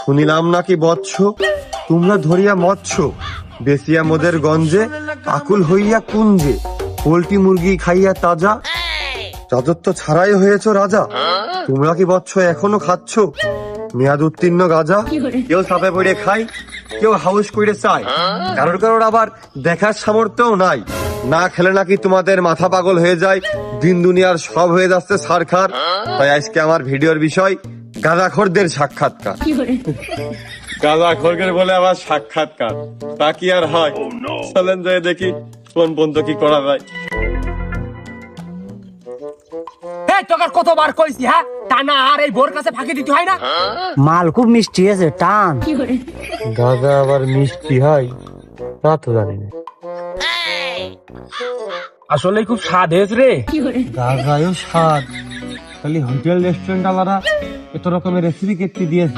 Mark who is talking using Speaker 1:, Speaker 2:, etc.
Speaker 1: শুনিলাম নাকি বৎস তোমরা ধরিয়া মৎস্য বেসিয়া মোদের গঞ্জে আকুল হইয়া কুঞ্জে পোল্ট্রি মুরগি খাইয়া তাজা রাজত্ব ছাড়াই হয়েছ রাজা। তোমরা কি বৎস এখনো খাচ্ছ মেয়াদ উত্তীর্ণ গাজা? কেউ সাপে পড়ে খায়, কেউ হাউস করে চায়, কারোর কারোর আবার দেখার সামর্থ্যও নাই। না খেলে নাকি তোমাদের মাথা পাগল হয়ে যায়, দিন দুনিয়ার সব হয়ে যাচ্ছে সারখার। তাই আজকে আমার ভিডিওর বিষয় গাঁজাখোরদের সাক্ষাৎকার। গাঁজাখোরদের বলে আবার সাক্ষাৎকার, তা কি আর হয়? চলেন যাই দেখি কোন পর্যন্ত কি করা যায়।
Speaker 2: তোকে কতবার কইছি, হ্যাঁ টানা আর এই বোর কাছে ফাঁকি দিতে হয় না।
Speaker 3: মাল খুব মিষ্টি আছে, টান।
Speaker 1: গাঁজা আবার মিষ্টি হয় তা তো জানি না।
Speaker 2: আসলে খুব স্বাদ হয়েছে রে।
Speaker 1: গাঁজায়ও স্বাদ, খালি হোটেল রেস্টুরেন্ট আলাদা এত রকমের রেসিপি কেটে দিয়েছে।